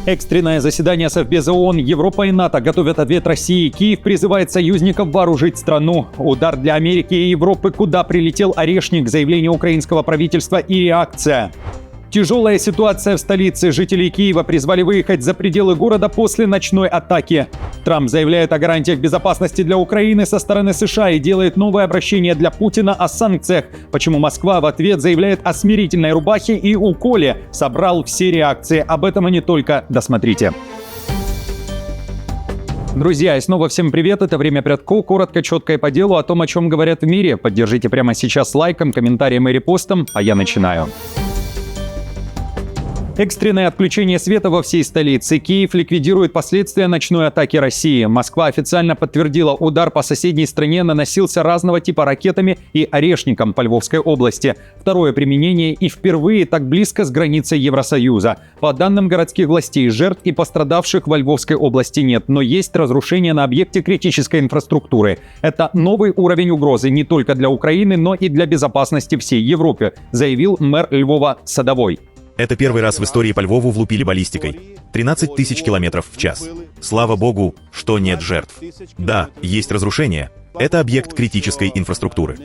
Экстренное заседание Совбеза ООН. Европа и НАТО готовят ответ России. Киев призывает союзников вооружить страну. Удар для Америки и Европы. Куда прилетел Орешник? Заявление украинского правительства и реакция. Тяжелая ситуация в столице. Жителей Киева призвали выехать за пределы города после ночной атаки. Трамп заявляет о гарантиях безопасности для Украины со стороны США и делает новое обращение для Путина о санкциях. Почему Москва в ответ заявляет о смирительной рубахе и уколе? Собрал все реакции. Об этом и не только. Досмотрите. Друзья, и снова всем привет, это «Время Прядко», коротко, четко и по делу о том, о чем говорят в мире. Поддержите прямо сейчас лайком, комментарием и репостом, а я начинаю. Экстренное отключение света во всей столице. Киев ликвидирует последствия ночной атаки России. Москва официально подтвердила, удар по соседней стране наносился разного типа ракетами и орешником по Львовской области. Второе применение и впервые так близко с границей Евросоюза. По данным городских властей, жертв и пострадавших во Львовской области нет, но есть разрушения на объекте критической инфраструктуры. Это новый уровень угрозы не только для Украины, но и для безопасности всей Европы, заявил мэр Львова Садовой. Это первый раз в истории по Львову влупили баллистикой. 13 тысяч километров в час. Слава богу, что нет жертв. Да, есть разрушения. Это объект критической инфраструктуры.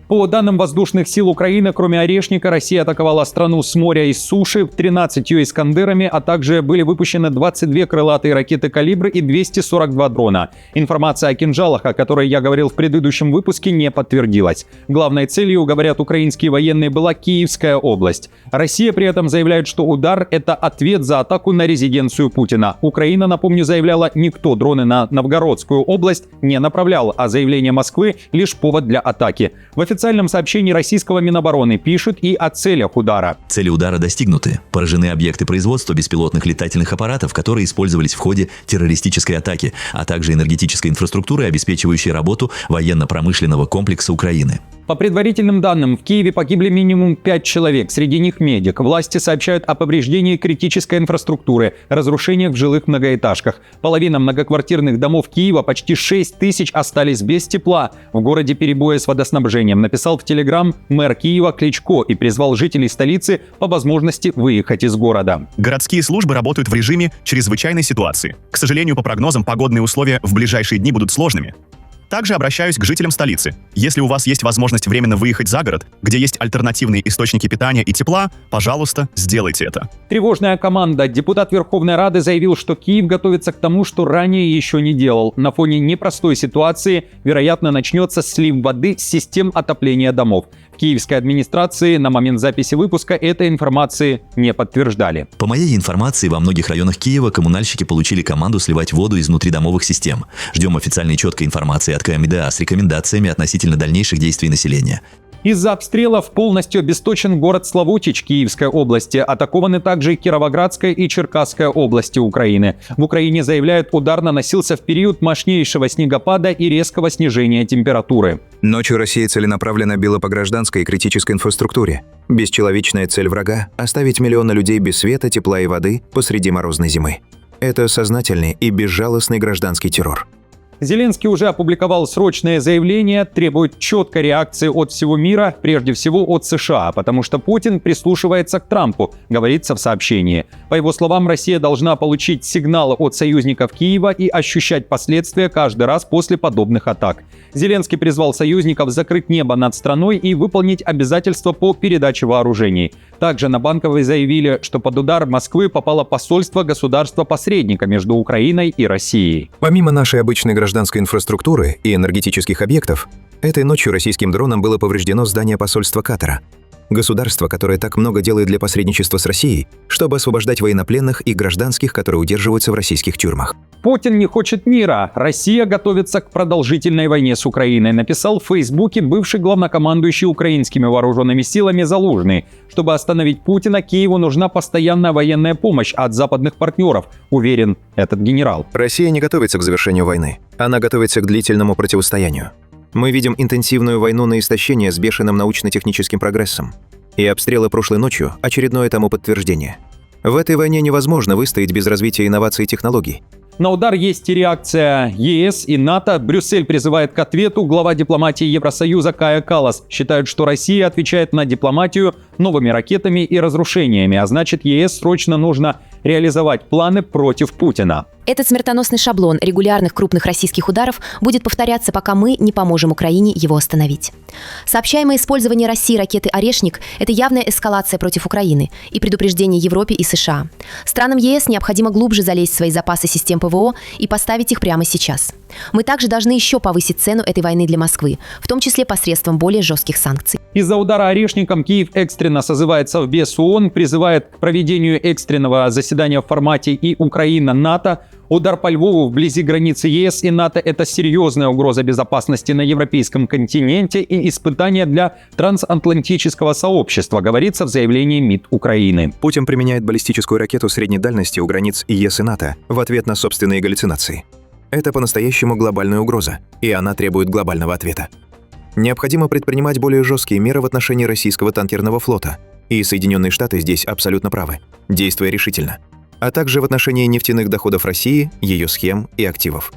По данным воздушных сил Украины, кроме Орешника, Россия атаковала страну с моря и с суши 13 «Искандерами», а также были выпущены 22 крылатые ракеты «Калибр» и 242 дрона. Информация о кинжалах, о которой я говорил в предыдущем выпуске, не подтвердилась. Главной целью, говорят украинские военные, была Киевская область. Россия при этом заявляет, что удар – это ответ за атаку на резиденцию Путина. Украина, напомню, заявляла, никто дроны на Новгородскую область не направлял, а заявление Москвы – лишь повод для атаки. В официальном сообщении российского Минобороны пишут и о целях удара. Цели удара достигнуты. Поражены объекты производства беспилотных летательных аппаратов, которые использовались в ходе террористической атаки, а также энергетической инфраструктуры, обеспечивающей работу военно-промышленного комплекса Украины. По предварительным данным, в Киеве погибли минимум 5 человек, среди них медик. Власти сообщают о повреждении критической инфраструктуры, разрушениях в жилых многоэтажках. Половина многоквартирных домов Киева, почти 6 тысяч, остались без тепла. В городе перебои с водоснабжением, написал в Телеграм мэр Киева Кличко и призвал жителей столицы по возможности выехать из города. Городские службы работают в режиме чрезвычайной ситуации. К сожалению, по прогнозам, погодные условия в ближайшие дни будут сложными. Также обращаюсь к жителям столицы. Если у вас есть возможность временно выехать за город, где есть альтернативные источники питания и тепла, пожалуйста, сделайте это. Тревожная команда. Депутат Верховной Рады заявил, что Киев готовится к тому, что ранее еще не делал. На фоне непростой ситуации, вероятно, начнется слив воды с систем отопления домов. В киевской администрации на момент записи выпуска этой информации не подтверждали. По моей информации, во многих районах Киева коммунальщики получили команду сливать воду из внутридомовых систем. Ждем официальной четкой информации от КМДА с рекомендациями относительно дальнейших действий населения. Из-за обстрелов полностью обесточен город Славутич Киевской области. Атакованы также Кировоградская и Черкасская области Украины. В Украине заявляют, удар наносился в период мощнейшего снегопада и резкого снижения температуры. Ночью Россия целенаправленно била по гражданской и критической инфраструктуре. Бесчеловечная цель врага – оставить миллионы людей без света, тепла и воды посреди морозной зимы. Это сознательный и безжалостный гражданский террор. Зеленский уже опубликовал срочное заявление, требует четкой реакции от всего мира, прежде всего от США, потому что Путин прислушивается к Трампу, говорится в сообщении. По его словам, Россия должна получить сигналы от союзников Киева и ощущать последствия каждый раз после подобных атак. Зеленский призвал союзников закрыть небо над страной и выполнить обязательства по передаче вооружений. Также на Банковой заявили, что под удар Москвы попало посольство государства-посредника между Украиной и Россией. Помимо нашей обычной гражданской инфраструктуры и энергетических объектов, этой ночью российским дроном было повреждено здание посольства Катара. Государство, которое так много делает для посредничества с Россией, чтобы освобождать военнопленных и гражданских, которые удерживаются в российских тюрьмах. Путин не хочет мира. Россия готовится к продолжительной войне с Украиной, написал в Фейсбуке бывший главнокомандующий украинскими вооруженными силами Залужный. Чтобы остановить Путина, Киеву нужна постоянная военная помощь от западных партнеров, уверен этот генерал. Россия не готовится к завершению войны. Она готовится к длительному противостоянию. Мы видим интенсивную войну на истощение с бешеным научно-техническим прогрессом. И обстрелы прошлой ночью – очередное тому подтверждение. В этой войне невозможно выстоять без развития инноваций и технологий. На удар есть и реакция ЕС и НАТО. Брюссель призывает к ответу. Глава дипломатии Евросоюза Кая Каллас считает, что Россия отвечает на дипломатию новыми ракетами и разрушениями. А значит, ЕС срочно нужно реализовать планы против Путина. Этот смертоносный шаблон регулярных крупных российских ударов будет повторяться, пока мы не поможем Украине его остановить. Сообщаемое использование России ракеты «Орешник» — это явная эскалация против Украины и предупреждение Европе и США. Странам ЕС необходимо глубже залезть в свои запасы систем ПВО и поставить их прямо сейчас. Мы также должны еще повысить цену этой войны для Москвы, в том числе посредством более жестких санкций. Из-за удара «Орешником» Киев экстренно созывает Совбез ООН, призывает к проведению экстренного заседания в формате и Украина-НАТО. Удар по Львову вблизи границы ЕС и НАТО – это серьезная угроза безопасности на европейском континенте и испытание для трансатлантического сообщества, говорится в заявлении МИД Украины. Путин применяет баллистическую ракету средней дальности у границ ЕС и НАТО в ответ на собственные галлюцинации. Это по-настоящему глобальная угроза, и она требует глобального ответа. Необходимо предпринимать более жесткие меры в отношении российского танкерного флота, и Соединенные Штаты здесь абсолютно правы, действуя решительно, а также в отношении нефтяных доходов России, ее схем и активов.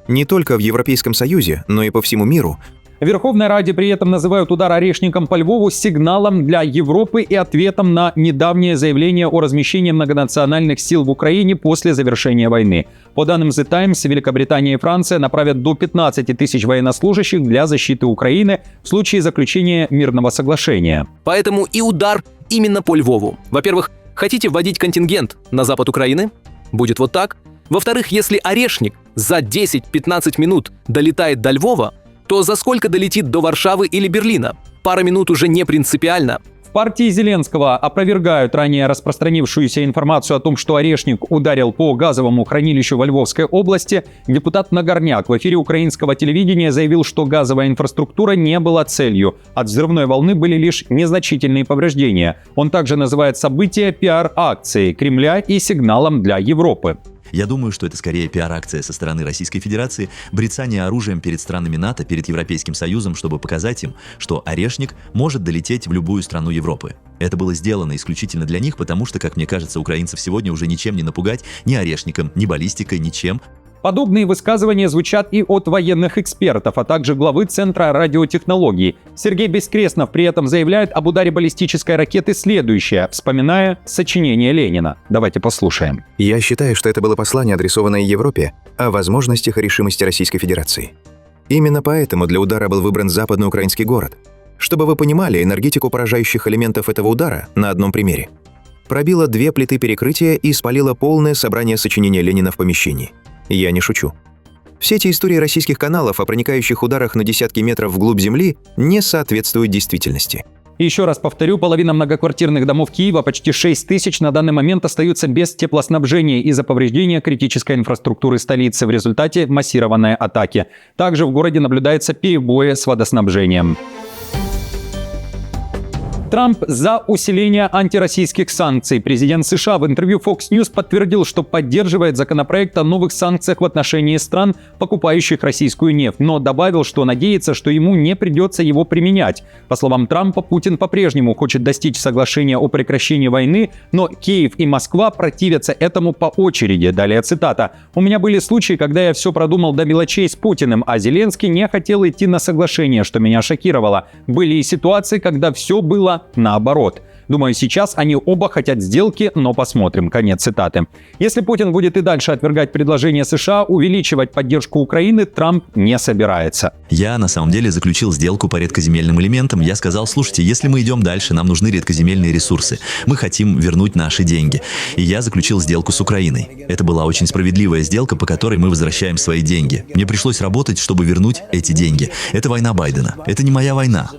Не только в Европейском Союзе, но и по всему миру. В Верховной Раде при этом называют удар «Орешником» по Львову сигналом для Европы и ответом на недавнее заявление о размещении многонациональных сил в Украине после завершения войны. По данным The Times, Великобритания и Франция направят до 15 тысяч военнослужащих для защиты Украины в случае заключения мирного соглашения. Поэтому и удар именно по Львову. Во-первых, хотите вводить контингент на запад Украины? Будет вот так. Во-вторых, если «Орешник» за 10-15 минут долетает до Львова, то за сколько долетит до Варшавы или Берлина? Пара минут уже не принципиально. В партии Зеленского опровергают ранее распространившуюся информацию о том, что «Орешник» ударил по газовому хранилищу во Львовской области. Депутат Нагорняк в эфире украинского телевидения заявил, что газовая инфраструктура не была целью. От взрывной волны были лишь незначительные повреждения. Он также называет событие пиар-акцией Кремля и сигналом для Европы. Я думаю, что это скорее пиар-акция со стороны Российской Федерации, брецание оружием перед странами НАТО, перед Европейским Союзом, чтобы показать им, что «Орешник» может долететь в любую страну Европы. Это было сделано исключительно для них, потому что, как мне кажется, украинцев сегодня уже ничем не напугать, ни «Орешником», ни баллистикой, ничем. Подобные высказывания звучат и от военных экспертов, а также главы Центра радиотехнологий. Сергей Бескреснов при этом заявляет об ударе баллистической ракеты следующее, вспоминая сочинение Ленина. Давайте послушаем. Я считаю, что это было послание, адресованное Европе, о возможностях и решимости Российской Федерации. Именно поэтому для удара был выбран западноукраинский город. Чтобы вы понимали энергетику поражающих элементов этого удара на одном примере. Пробило 2 плиты перекрытия и спалило полное собрание сочинения Ленина в помещении. Я не шучу. Все эти истории российских каналов о проникающих ударах на десятки метров вглубь земли не соответствуют действительности. Еще раз повторю, половина многоквартирных домов Киева, почти 6 тысяч, на данный момент остаются без теплоснабжения из-за повреждения критической инфраструктуры столицы в результате массированной атаки. Также в городе наблюдаются перебои с водоснабжением. Трамп за усиление антироссийских санкций. Президент США в интервью Fox News подтвердил, что поддерживает законопроект о новых санкциях в отношении стран, покупающих российскую нефть, но добавил, что надеется, что ему не придется его применять. По словам Трампа, Путин по-прежнему хочет достичь соглашения о прекращении войны, но Киев и Москва противятся этому по очереди. Далее цитата. «У меня были случаи, когда я все продумал до мелочей с Путиным, а Зеленский не хотел идти на соглашение, что меня шокировало. Были и ситуации, когда все было наоборот. Думаю, сейчас они оба хотят сделки, но посмотрим». Конец цитаты. Если Путин будет и дальше отвергать предложение США увеличивать поддержку Украины, Трамп не собирается. Я на самом деле заключил сделку по редкоземельным элементам. Я сказал: слушайте, если мы идем дальше, нам нужны редкоземельные ресурсы. Мы хотим вернуть наши деньги. И я заключил сделку с Украиной. Это была очень справедливая сделка, по которой мы возвращаем свои деньги. Мне пришлось работать, чтобы вернуть эти деньги. Это война Байдена. Это не моя война.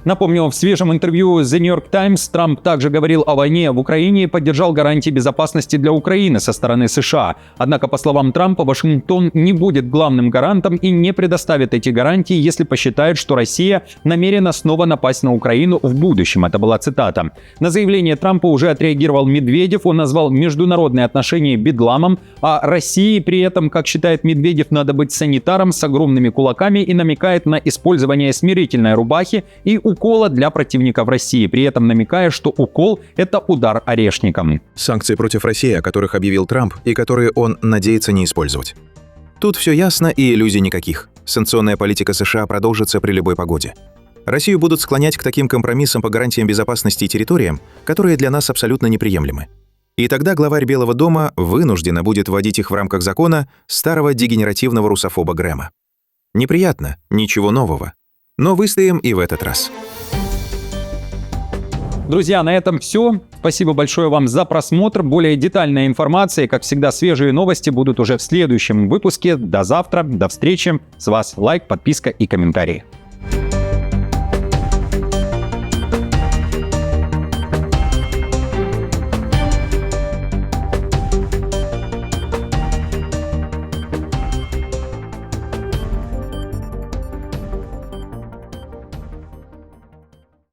Напомню, в свежем интервью The New York Times Трамп также говорил о войне в Украине и поддержал гарантии безопасности для Украины со стороны США. Однако, по словам Трампа, Вашингтон не будет главным гарантом и не предоставит эти гарантии, если посчитает, что Россия намерена снова напасть на Украину в будущем. Это была цитата. На заявление Трампа уже отреагировал Медведев. Он назвал международные отношения бедламом, а России при этом, как считает Медведев, надо быть санитаром с огромными кулаками и намекает на использование смирительной рубахи и укола для противников России, при этом намекая, что укол – это удар орешником. Санкции против России, о которых объявил Трамп, и которые он надеется не использовать. Тут все ясно и иллюзий никаких. Санкционная политика США продолжится при любой погоде. Россию будут склонять к таким компромиссам по гарантиям безопасности и территориям, которые для нас абсолютно неприемлемы. И тогда главарь Белого дома вынуждена будет вводить их в рамках закона старого дегенеративного русофоба Грэма. Неприятно, ничего нового. Но выстоим и в этот раз. Друзья, на этом все. Спасибо большое вам за просмотр. Более детальная информация и, как всегда, свежие новости будут уже в следующем выпуске. До завтра, до встречи. С вас лайк, подписка и комментарии.